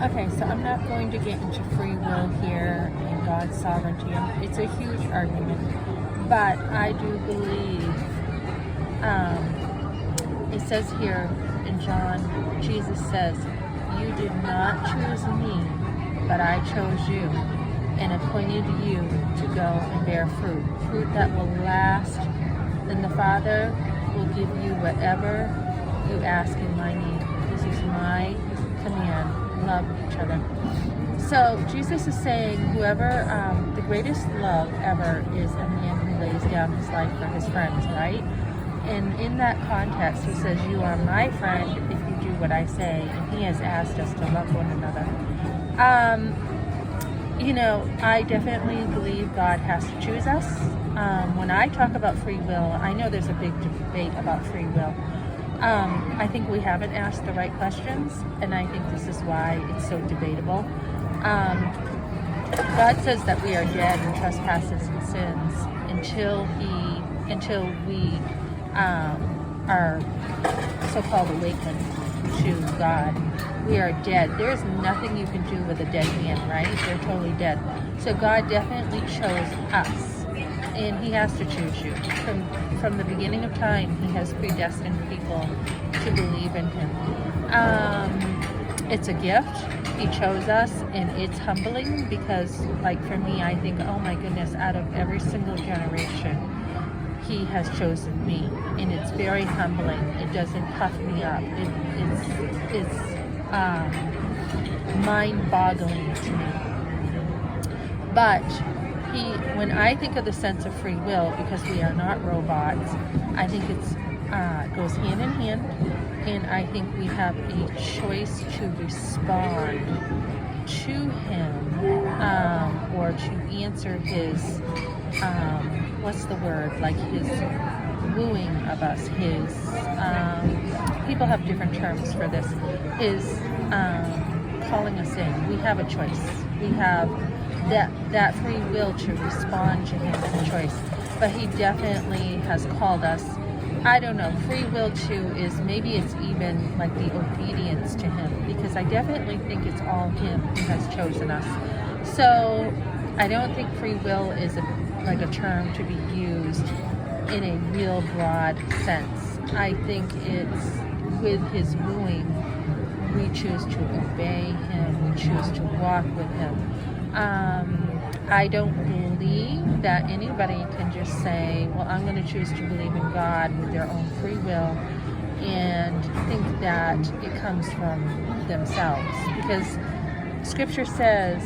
Okay, so I'm not going to get into free will here and God's sovereignty. It's a huge argument, but I do believe it says here in John, Jesus says, "You did not choose me, but I chose you and appointed you to go and bear fruit that will last. Then the Father will give you whatever you ask in my name. This is my command. Love each other." So Jesus is saying whoever, the greatest love ever is a man who lays down his life for his friends, right? And in that context, he says, "You are my friend if you do what I say." And he has asked us to love one another. I definitely believe God has to choose us. When I talk about free will, I know there's a big debate about free will. I think we haven't asked the right questions, and I think this is why it's so debatable. God says that we are dead in trespasses and sins until we are so-called awakened to God. We are dead. There is nothing you can do with a dead man, right? They're totally dead. So God definitely chose us, and he has to choose you. From the beginning of time, he has predestined people to believe in him. It's a gift. He chose us, and it's humbling because, like for me, I think, oh my goodness, out of every single generation, he has chosen me, and it's very humbling. It doesn't puff me up. It's mind-boggling to me. But when I think of the sense of free will, because we are not robots, I think it goes hand in hand, and I think we have a choice to respond to him or to answer his what's the word, like his wooing of us, his people have different terms for this, his calling us in. We have a choice. We have that free will to respond to him as a choice. But he definitely has called us. I don't know, free will too is, maybe it's even like the obedience to him, because I definitely think it's all him who has chosen us. So I don't think free will is like a term to be used in a real broad sense. I think it's with his wooing, we choose to obey him, we choose to walk with him. I don't believe that anybody can just say, well, I'm going to choose to believe in God with their own free will and think that it comes from themselves. Because Scripture says,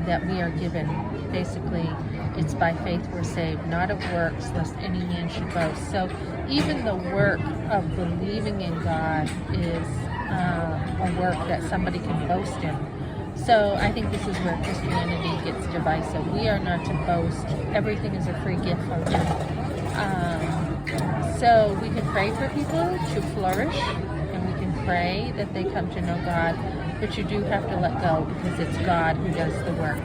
that we are given, basically, it's by faith we're saved, not of works, lest any man should boast. So even the work of believing in God is a work that somebody can boast in. So I think this is where Christianity gets divisive. We are not to boast. Everything is a free gift from him. So we can pray for people to flourish, and we can pray that they come to know God, but you do have to let go, because it's God who does the work.